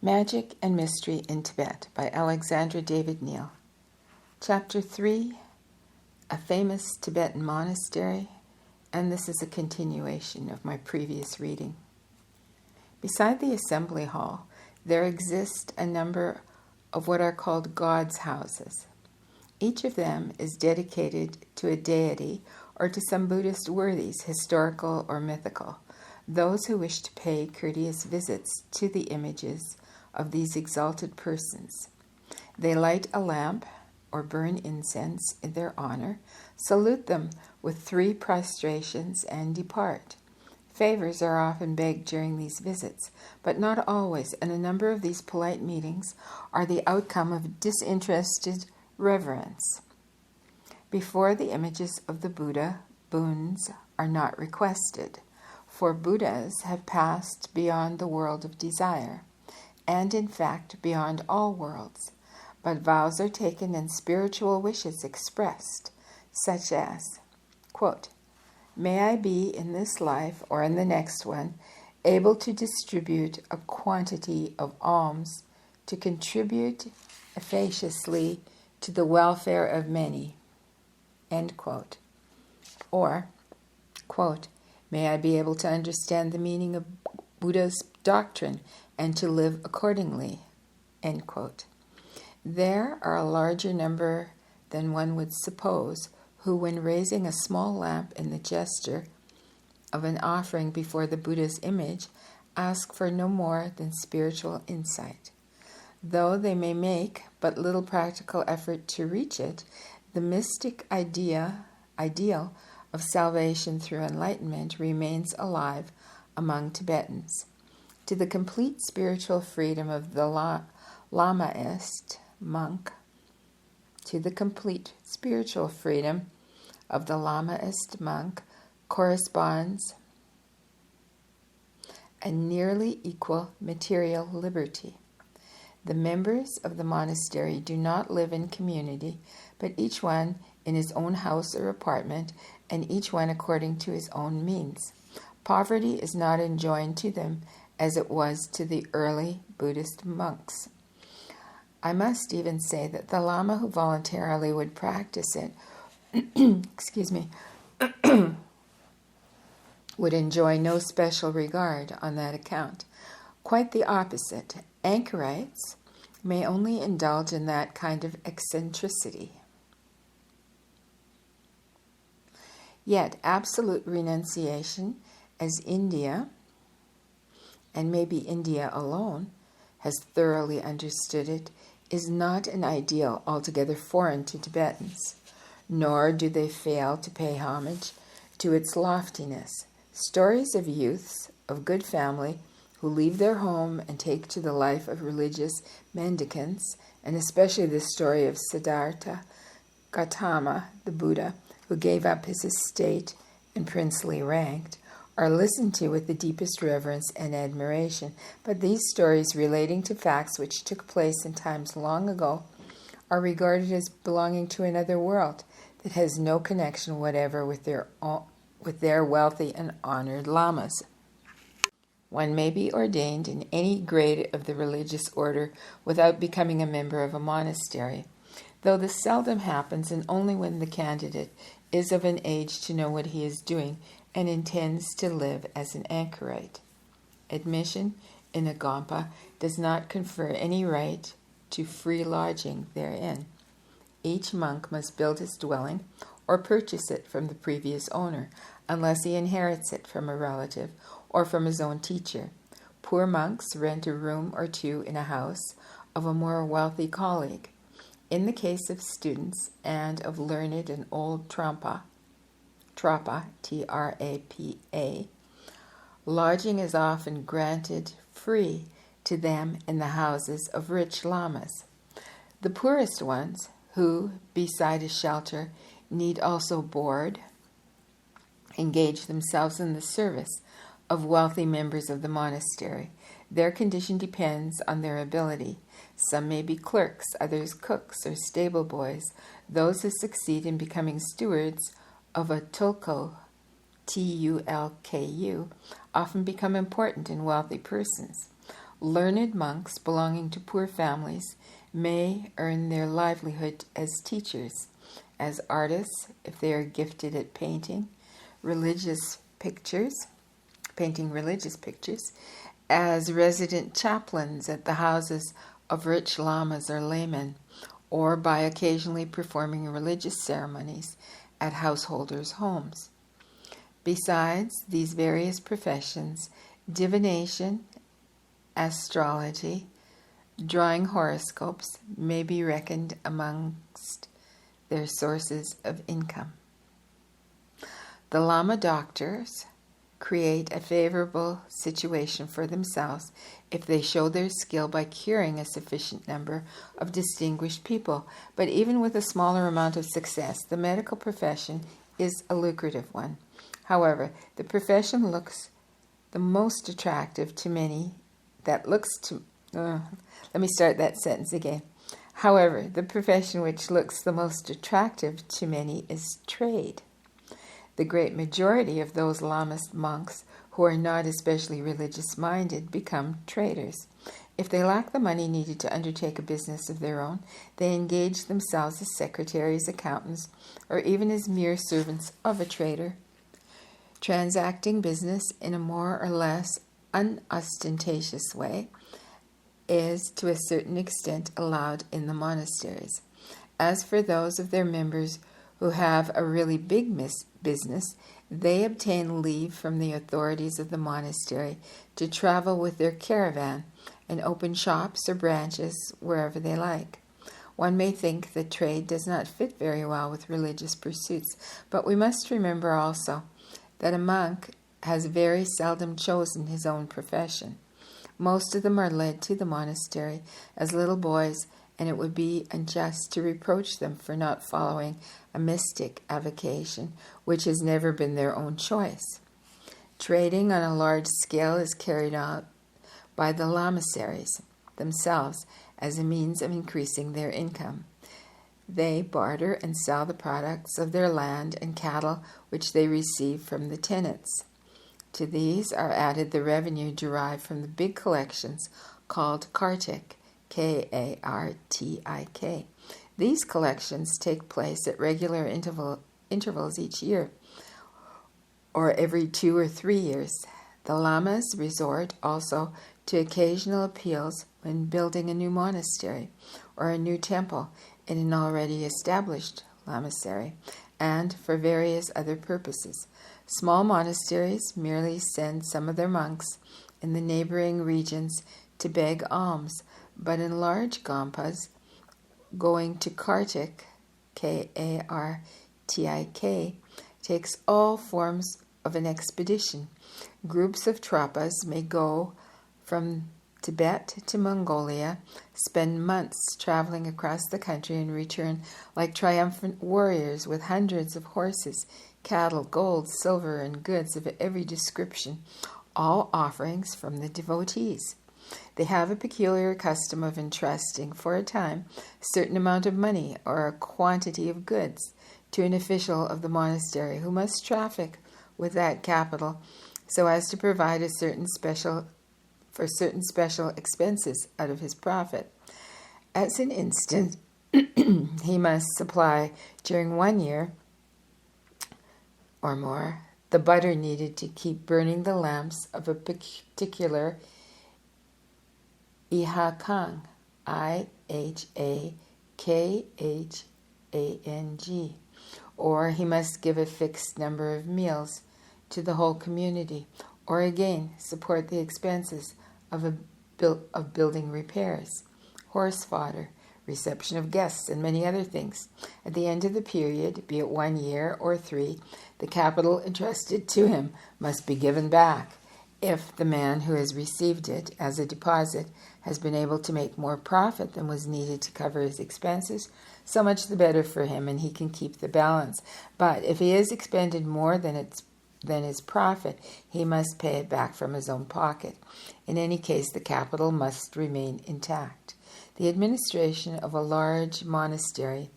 Magic and Mystery in Tibet by Alexandra David-Neel. Chapter 3, A Famous Tibetan Monastery, and this is a continuation of my previous reading. Beside the assembly hall, there exist a number of what are called God's houses. Each of them is dedicated to a deity or to some Buddhist worthies, historical or mythical. Those who wish to pay courteous visits to the images of these exalted persons. They light a lamp or burn incense in their honor, salute them with 3 prostrations, and depart. Favors are often begged during these visits, but not always, and a number of these polite meetings are the outcome of disinterested reverence. Before the images of the Buddha, boons are not requested, for Buddhas have passed beyond the world of desire, and in fact beyond all worlds, but vows are taken and spiritual wishes expressed, such as, quote, "May I be in this life or in the next one able to distribute a quantity of alms to contribute efficaciously to the welfare of many," end quote. Or, quote, "May I be able to understand the meaning of Buddha's doctrine and to live accordingly," end quote. There are a larger number than one would suppose who, when raising a small lamp in the gesture of an offering before the Buddha's image, ask for no more than spiritual insight. Though they may make but little practical effort to reach it, the mystic ideal of salvation through enlightenment remains alive among Tibetans. To the complete spiritual freedom of the Lamaist monk, corresponds a nearly equal material liberty. The members of the monastery do not live in community, but each one in his own house or apartment, and each one according to his own means. Poverty is not enjoined to them as it was to the early Buddhist monks. I must even say that the Lama who voluntarily would practice it would enjoy no special regard on that account. Quite the opposite. Anchorites may only indulge in that kind of eccentricity. Yet absolute renunciation, as India, and maybe India alone, has thoroughly understood it, is not an ideal altogether foreign to Tibetans, nor do they fail to pay homage to its loftiness. Stories of youths of good family who leave their home and take to the life of religious mendicants, and especially the story of Siddhartha Gautama, the Buddha, who gave up his estate and princely rank, are listened to with the deepest reverence and admiration. But these stories relating to facts which took place in times long ago are regarded as belonging to another world that has no connection whatever with their wealthy and honored lamas. One may be ordained in any grade of the religious order without becoming a member of a monastery, though this seldom happens, and only when the candidate is of an age to know what he is doing and intends to live as an anchorite. Admission in a gompa does not confer any right to free lodging therein. Each monk must build his dwelling or purchase it from the previous owner, unless he inherits it from a relative or from his own teacher. Poor monks rent a room or 2 in a house of a more wealthy colleague. In the case of students and of learned and old trapa, T-R-A-P-A, lodging is often granted free to them in the houses of rich lamas. The poorest ones, who, beside a shelter, need also board, engage themselves in the service of wealthy members of the monastery. Their condition depends on their ability. Some may be clerks, others cooks or stable boys. Those who succeed in becoming stewards of a tulku, Tulku, often become important and wealthy persons. Learned monks belonging to poor families may earn their livelihood as teachers, as artists if they are gifted at painting religious pictures, as resident chaplains at the houses of rich lamas or laymen, or by occasionally performing religious ceremonies at householders' homes. Besides these various professions, divination, astrology, drawing horoscopes may be reckoned amongst their sources of income. The Lama doctors create a favorable situation for themselves if they show their skill by curing a sufficient number of distinguished people. But even with a smaller amount of success, the medical profession is a lucrative one. However, the profession looks the most attractive to many However, the profession which looks the most attractive to many is trade. The great majority of those Lamist monks who are not especially religious-minded become traders. If they lack the money needed to undertake a business of their own, they engage themselves as secretaries, accountants, or even as mere servants of a trader. Transacting business in a more or less unostentatious way is to a certain extent allowed in the monasteries. As for those of their members who have a really big business, they obtain leave from the authorities of the monastery to travel with their caravan and open shops or branches wherever they like. One may think that trade does not fit very well with religious pursuits, but we must remember also that a monk has very seldom chosen his own profession. Most of them are led to the monastery as little boys, and it would be unjust to reproach them for not following a mystic avocation, which has never been their own choice. Trading on a large scale is carried out by the lamasseries themselves as a means of increasing their income. They barter and sell the products of their land and cattle which they receive from the tenants. To these are added the revenue derived from the big collections called kartik, Kartik. These collections take place at regular intervals each year, or every 2 or 3 years. The lamas resort also to occasional appeals when building a new monastery or a new temple in an already established lamasery, and for various other purposes. Small monasteries merely send some of their monks in the neighboring regions to beg alms, but in large gompas, going to Kartik, Kartik, takes all forms of an expedition. Groups of trapas may go from Tibet to Mongolia, spend months traveling across the country, and return like triumphant warriors with hundreds of horses, cattle, gold, silver, and goods of every description, all offerings from the devotees. They have a peculiar custom of entrusting for a time a certain amount of money or a quantity of goods to an official of the monastery who must traffic with that capital so as to provide certain special expenses out of his profit. As an instance, he must supply during 1 year or more the butter needed to keep burning the lamps of a particular ihakang, Ihakang, or he must give a fixed number of meals to the whole community, or again support the expenses of building repairs, horse fodder, reception of guests, and many other things. At the end of the period, be it 1 year or 3, the capital entrusted to him must be given back. If the man who has received it as a deposit has been able to make more profit than was needed to cover his expenses, so much the better for him, and he can keep the balance. But if he has expended more than his profit, he must pay it back from his own pocket. In any case, the capital must remain intact. The administration of a large monastery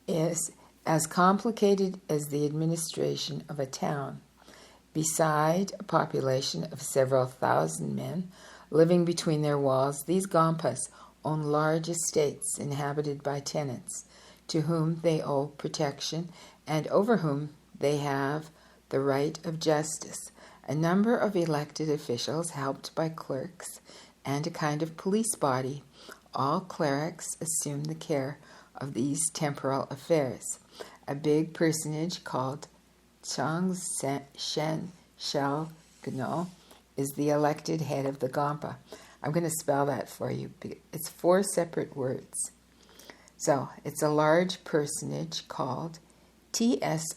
is as complicated as the administration of a town. Beside a population of several thousand men, Living between their walls, these Gompas own large estates inhabited by tenants, to whom they owe protection and over whom they have the right of justice. A number of elected officials, helped by clerks, and a kind of police body. All clerics assume the care of these temporal affairs. A big personage called Shen Shel Gno is the elected head of the Gompa. I'm going to spell that for you. It's 4 separate words. So it's a large personage called Tsogs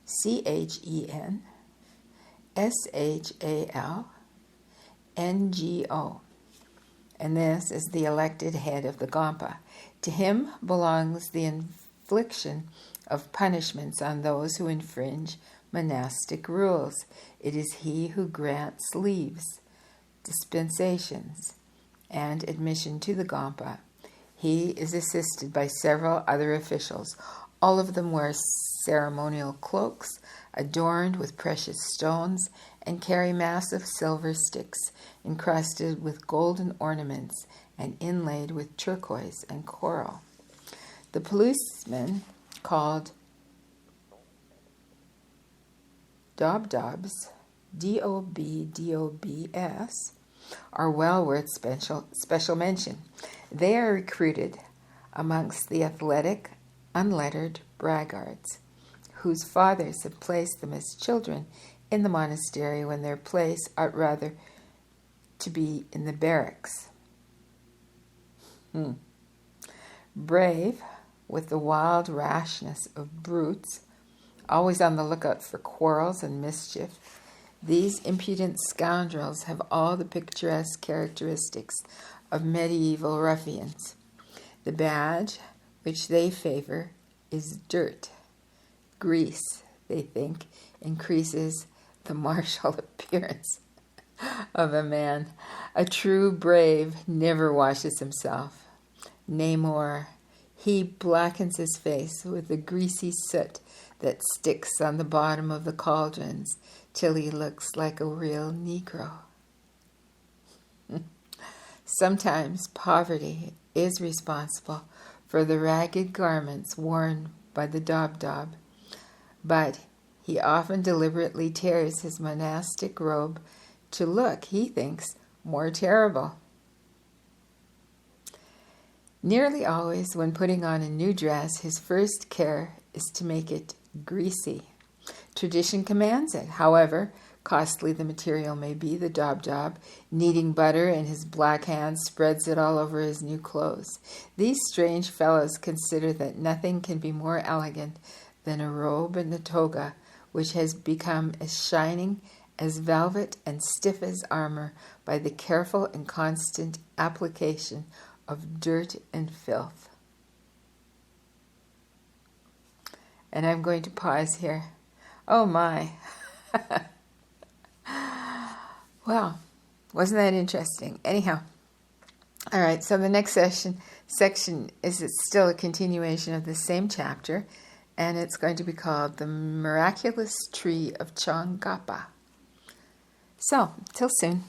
Chen Shal Ngo. And this is the elected head of the Gompa. To him belongs the infliction of punishments on those who infringe monastic rules. It is he who grants leaves, dispensations, and admission to the Gompa. He is assisted by several other officials. All of them wear ceremonial cloaks adorned with precious stones and carry massive silver sticks encrusted with golden ornaments and inlaid with turquoise and coral. The policemen, called dobdobs, dobdobs, are well worth special mention. They are recruited amongst the athletic, unlettered braggarts, whose fathers have placed them as children in the monastery when their place ought rather to be in the barracks. Brave, with the wild rashness of brutes, always on the lookout for quarrels and mischief, these impudent scoundrels have all the picturesque characteristics of medieval ruffians. The badge which they favor is dirt. Grease, they think, increases the martial appearance of a man. A true brave never washes himself. Nay more, he blackens his face with the greasy soot that sticks on the bottom of the cauldrons till he looks like a real Negro. Sometimes poverty is responsible for the ragged garments worn by the dobdob, but he often deliberately tears his monastic robe to look, he thinks, more terrible. Nearly always, when putting on a new dress, his first care is to make it greasy. Tradition commands it. However costly the material may be, the dobdob, kneading butter in his black hands, spreads it all over his new clothes. These strange fellows consider that nothing can be more elegant than a robe and a toga, which has become as shining as velvet and stiff as armor by the careful and constant application of dirt and filth. And I'm going to pause here. Oh my. Well, wasn't that interesting? Anyhow, all right, so the next section is still a continuation of the same chapter, and it's going to be called The Miraculous Tree of Tsongkhapa. So, till soon.